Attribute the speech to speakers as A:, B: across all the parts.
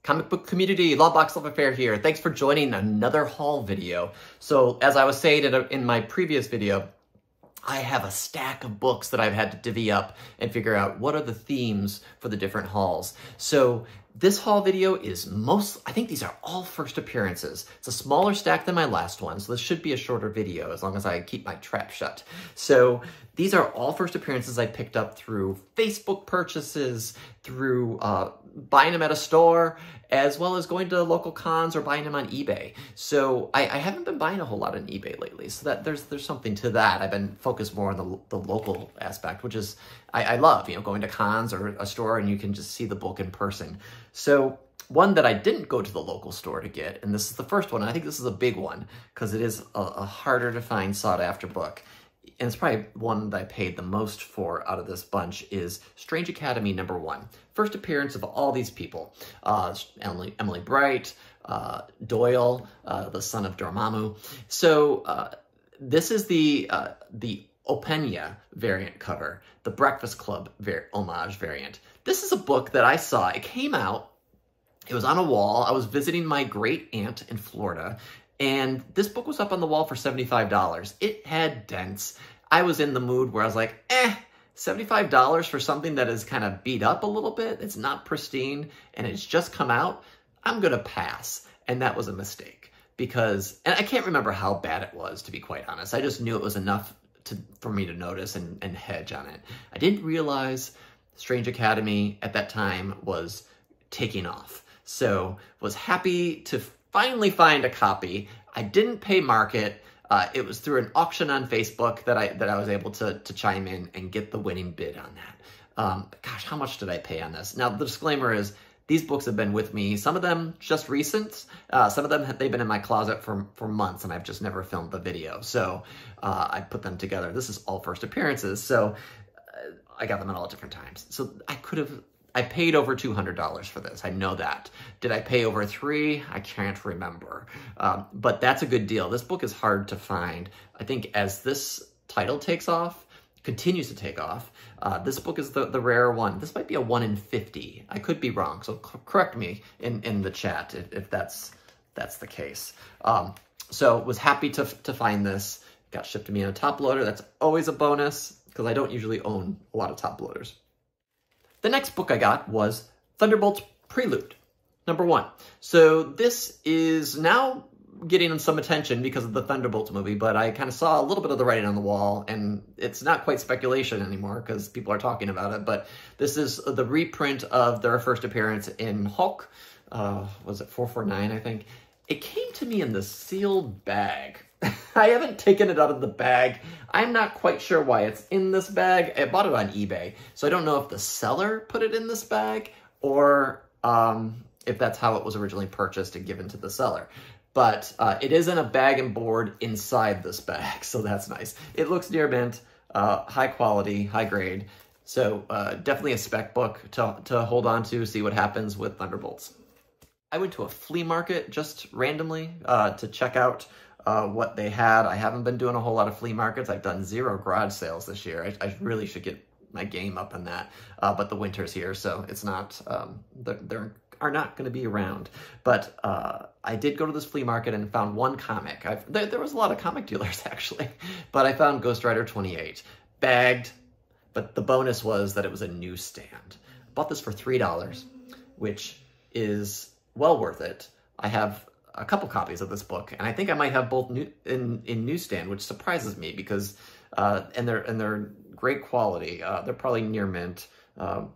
A: Comic book community, Lawbox Love Affair here. Thanks for joining another haul video. So as I was saying in my previous video, I have a stack of books that I've had to divvy up and figure out what are the themes for the different hauls. So this haul video is I think these are all first appearances. It's a smaller stack than my last one, so this should be a shorter video as long as I keep my trap shut. So these are all first appearances I picked up through Facebook purchases, through buying them at a store, as well as going to local cons or buying them on eBay. So I haven't been buying a whole lot on eBay lately, so that there's something to that. I've been focused more on the local aspect, which is, I love, going to cons or a store and you can just see the book in person. So one that I didn't go to the local store to get, and this is the first one, and I think this is a big one, because it is a harder to find sought after book, and it's probably one that I paid the most for out of this bunch, is Strange Academy #1. First appearance of all these people. Emily Bright, Doyle, the son of Dormammu. So this is the Opeña variant cover, the Breakfast Club homage variant. This is a book that I saw. It came out, it was on a wall. I was visiting my great aunt in Florida, and this book was up on the wall for $75. It had dents. I was in the mood where I was like, $75 for something that is kind of beat up a little bit. It's not pristine, and it's just come out. I'm gonna pass. And that was a mistake because, and I can't remember how bad it was, to be quite honest. I just knew it was enough for me to notice and hedge on it. I didn't realize Strange Academy at that time was taking off. So was happy to finally find a copy. I didn't pay market. It was through an auction on Facebook that I was able to chime in and get the winning bid on that. Gosh, how much did I pay on this? Now, the disclaimer is these books have been with me, some of them just recent, some of them they've been in my closet for months and I've just never filmed the video. So I put them together. This is all first appearances. So I got them at all different times. So I paid over $200 for this. I know that. Did I pay over $3? I can't remember. But that's a good deal. This book is hard to find. I think as this title takes off, continues to take off, this book is the rare one. This might be a 1 in 50. I could be wrong, so correct me in the chat if that's the case. So was happy to find this. Got shipped to me on a top loader. That's always a bonus because I don't usually own a lot of top loaders. The next book I got was Thunderbolts Prelude, #1. So this is now getting some attention because of the Thunderbolts movie, but I kind of saw a little bit of the writing on the wall, and it's not quite speculation anymore because people are talking about it, but this is the reprint of their first appearance in Hulk. Was it 449, I think? It came to me in the sealed bag. I haven't taken it out of the bag. I'm not quite sure why it's in this bag. I bought it on eBay, so I don't know if the seller put it in this bag or if that's how it was originally purchased and given to the seller. But it is in a bag and board inside this bag, so that's nice. It looks near mint, high quality, high grade. So definitely a spec book to hold on to, see what happens with Thunderbolts. I went to a flea market just randomly to check out what they had. I haven't been doing a whole lot of flea markets. I've done 0 garage sales this year. I really should get my game up on that. But the winter's here, so it's not, there are not going to be around. But I did go to this flea market and found one comic. There was a lot of comic dealers, actually. But I found Ghost Rider 28. Bagged, but the bonus was that it was a newsstand. I bought this for $3, which is well worth it. I have a couple copies of this book, and I think I might have both in newsstand, which surprises me because and they're great quality. They're probably near mint,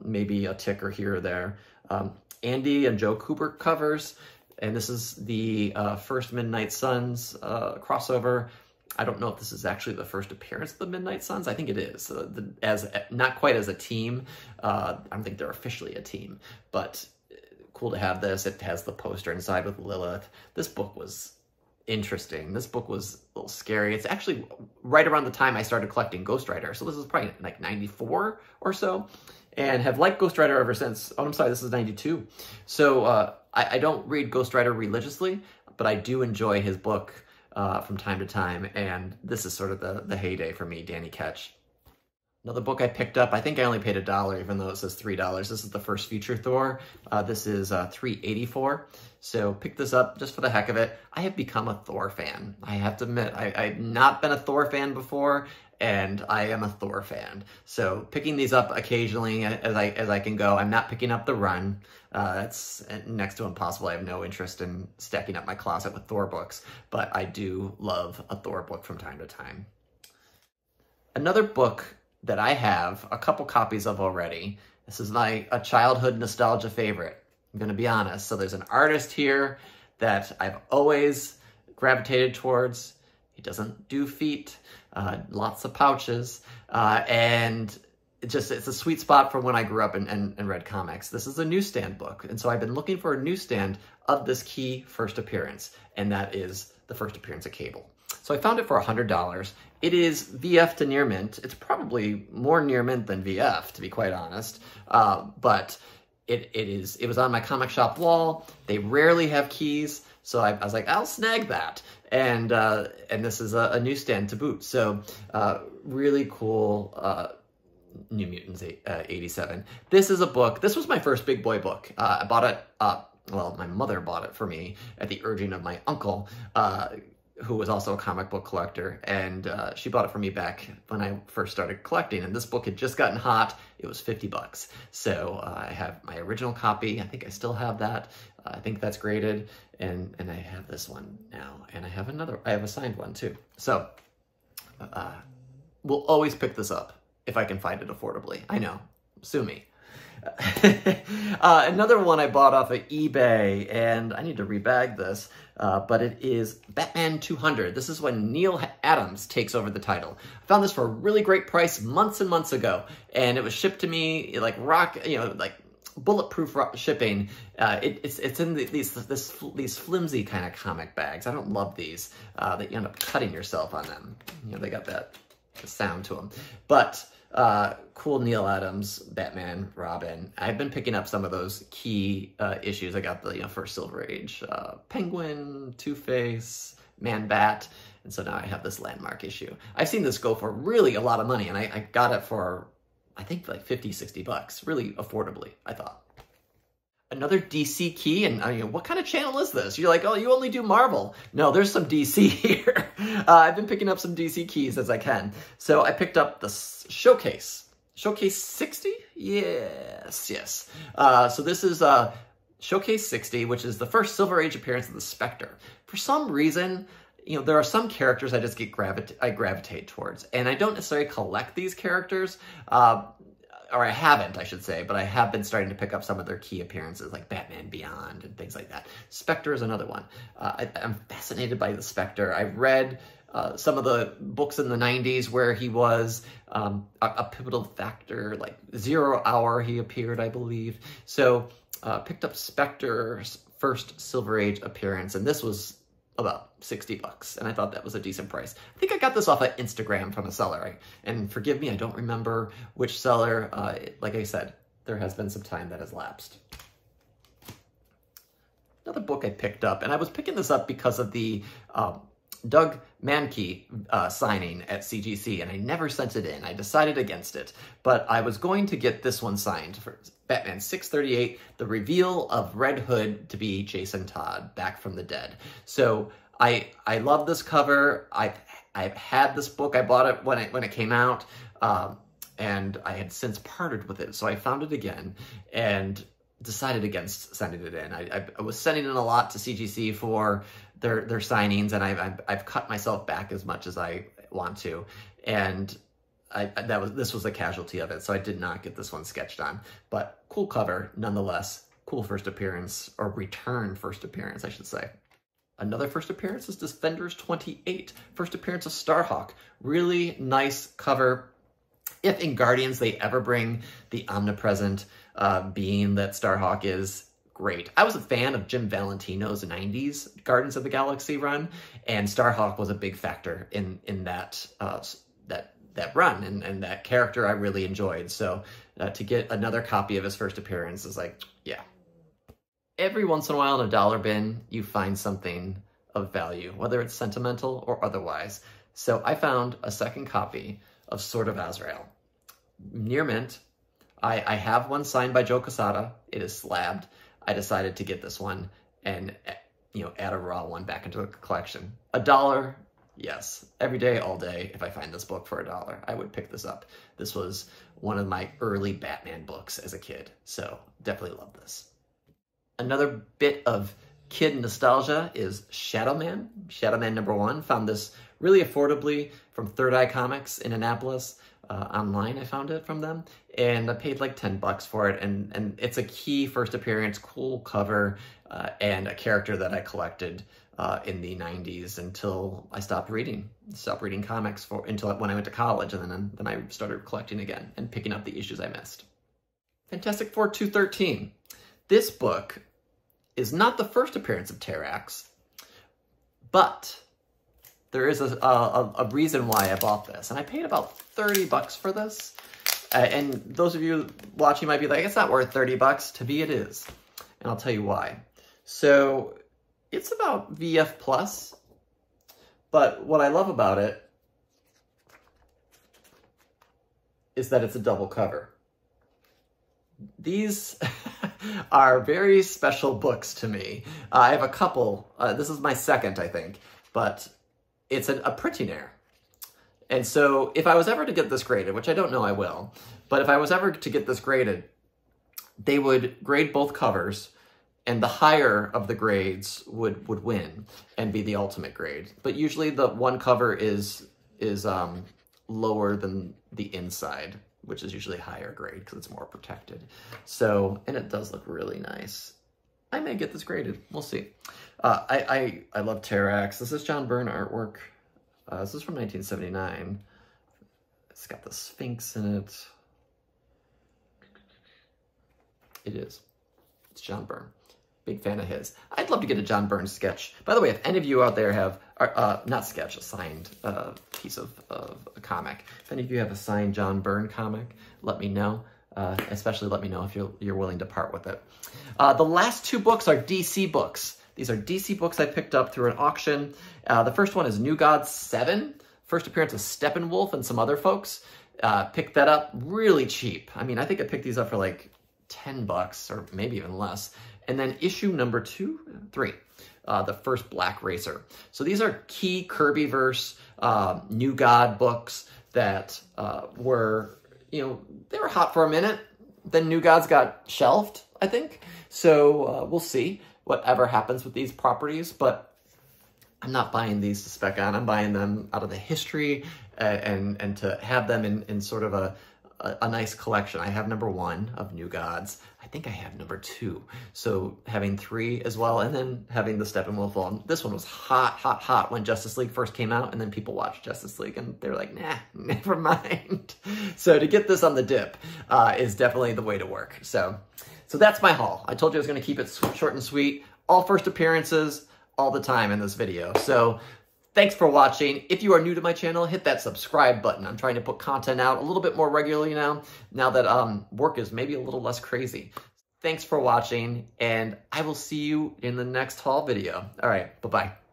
A: maybe a ticker here or there. Andy and Joe Kubert covers, and this is the first Midnight Suns crossover. I don't know if this is actually the first appearance of the Midnight Suns. I think it is, not quite as a team. I don't think they're officially a team, but cool to have this. It has the poster inside with Lilith. This book was interesting. This book was a little scary. It's actually right around the time I started collecting Ghost Rider. So this is probably like 94 or so, and have liked Ghost Rider ever since. Oh, I'm sorry, this is 92. So I don't read Ghost Rider religiously, but I do enjoy his book from time to time, and this is sort of the heyday for me, Danny Ketch. Another book I picked up, I think I only paid $1, even though it says $3. This is the first Future Thor. This is $3.84. So pick this up just for the heck of it. I have become a Thor fan. I have to admit, I've not been a Thor fan before, and I am a Thor fan. So picking these up occasionally as I can go. I'm not picking up the Run. That's next to impossible. I have no interest in stacking up my closet with Thor books, but I do love a Thor book from time to time. Another book that I have a couple copies of already. This is a childhood nostalgia favorite. I'm going to be honest. So there's an artist here that I've always gravitated towards. He doesn't do feet, lots of pouches, and it's a sweet spot from when I grew up and read comics. This is a newsstand book, and so I've been looking for a newsstand of this key first appearance, and that is the first appearance of Cable. So I found it for $100. It is VF to near mint. It's probably more near mint than VF, to be quite honest. But it was on my comic shop wall. They rarely have keys, so I was like, I'll snag that. And this is a newsstand to boot. So really cool. New Mutants 87. This is a book. This was my first big boy book. I bought it. Well, my mother bought it for me at the urging of my uncle, who was also a comic book collector, and she bought it for me back when I first started collecting, and this book had just gotten hot. It was $50. So I have my original copy. I think I still have that. I think that's graded, and I have this one now, and I have a signed one too. So we'll always pick this up if I can find it affordably. I know, sue me. Another one I bought off of eBay, and I need to rebag this, but it is Batman 200. This is when Neal Adams takes over the title. I found this for a really great price months and months ago, and it was shipped to me like bulletproof shipping. It's in these flimsy kind of comic bags. I don't love these, that you end up cutting yourself on them. You know, they got that sound to them, but cool Neal Adams, Batman, Robin. I've been picking up some of those key issues. I got the first Silver Age Penguin, Two-Face, Man-Bat, and so now I have this landmark issue. I've seen this go for really a lot of money, and I got it for, I think, like 50, 60 bucks, really affordably, I thought. Another DC key, and what kind of channel is this? You're like, oh, you only do Marvel. No, there's some DC here. I've been picking up some DC keys as I can. So I picked up the Showcase. Showcase 60? Yes. So this is Showcase 60, which is the first Silver Age appearance of the Spectre. For some reason, there are some characters I just I gravitate towards, and I don't necessarily collect these characters. Or I haven't, I should say, but I have been starting to pick up some of their key appearances, like Batman Beyond and things like that. Spectre is another one. I'm fascinated by the Spectre. I read some of the books in the 90s where he was a pivotal factor, like 0 Hour he appeared, I believe. So picked up Spectre's first Silver Age appearance, and this was about 60 bucks, and I thought that was a decent price. I think I got this off of Instagram from a seller, and forgive me, I don't remember which seller. Like I said, there has been some time that has lapsed. Another book I picked up, and I was picking this up because of the Doug Mahnke signing at CGC, and I never sent it in. I decided against it, but I was going to get this one signed for Batman 638, the reveal of Red Hood to be Jason Todd, back from the dead. So I love this cover. I've had this book. I bought it when it came out, and I had since parted with it. So I found it again and decided against sending it in. I was sending in a lot to CGC for their signings, and I've cut myself back as much as I want to, and this was a casualty of it, so I did not get this one sketched on. But cool cover nonetheless. Cool first appearance, or return first appearance, I should say. Another first appearance is Defenders 28, first appearance of Starhawk. Really nice cover. If in Guardians they ever bring the omnipresent being that Starhawk is, great. I was a fan of Jim Valentino's 90s Guardians of the Galaxy run, and Starhawk was a big factor in that that run, and that character I really enjoyed. So to get another copy of his first appearance is like, yeah. Every once in a while in a dollar bin, you find something of value, whether it's sentimental or otherwise. So I found a second copy of Sword of Azrael. near mint. I have one signed by Joe Quesada. It is slabbed. I decided to get this one and, you know, add a raw one back into the collection. $1, yes. Every day, all day, if I find this book for $1, I would pick this up. This was one of my early Batman books as a kid, so definitely love this. Another bit of kid nostalgia is Shadow Man. Shadow Man #1. Found this really affordably from Third Eye Comics in Annapolis. Online I found it from them, and I paid like $10 for it, and it's a key first appearance, cool cover, and a character that I collected in the 90s until I stopped reading comics until when I went to college, and then I started collecting again and picking up the issues I missed. Fantastic Four 213. This book is not the first appearance of Terrax, but there is a reason why I bought this, and I paid about $30 for this. And those of you watching might be like, it's not worth $30. To me, it is, and I'll tell you why. So it's about VF Plus, but what I love about it is that it's a double cover. These are very special books to me. I have a couple. This is my second, I think, but it's a printing error. And so if I was ever to get this graded, which I don't know I will, but if I was ever to get this graded, they would grade both covers, and the higher of the grades would win and be the ultimate grade. But usually the one cover is lower than the inside, which is usually higher grade because it's more protected. So, and it does look really nice. I may get this graded. We'll see. I love Terrax. This is John Byrne artwork. This is from 1979. It's got the Sphinx in it. It is. It's John Byrne. Big fan of his. I'd love to get a John Byrne sketch. By the way, if any of you out there have, not sketch, a signed piece of a comic. If any of you have a signed John Byrne comic, let me know. Especially let me know if you're willing to part with it. The last two books are DC books. These are DC books I picked up through an auction. The first one is New Gods 7. First appearance of Steppenwolf and some other folks. Picked that up really cheap. I mean, I think I picked these up for like $10 or maybe even less. And then issue number 3, the first Black Racer. So these are key Kirbyverse New God books that were, you know, they were hot for a minute. Then New Gods got shelved, I think. So we'll see whatever happens with these properties, but I'm not buying these to spec on. I'm buying them out of the history and to have them in sort of a nice collection. I have #1 of New Gods. I think I have #2. So having 3 as well, and then having the Steppenwolf one. This one was hot when Justice League first came out, and then people watched Justice League and they're like, nah, never mind. So to get this on the dip is definitely the way to work. So that's my haul. I told you I was going to keep it short and sweet. All first appearances, all the time in this video. So thanks for watching. If you are new to my channel, hit that subscribe button. I'm trying to put content out a little bit more regularly now that work is maybe a little less crazy. Thanks for watching, and I will see you in the next haul video. All right, bye-bye.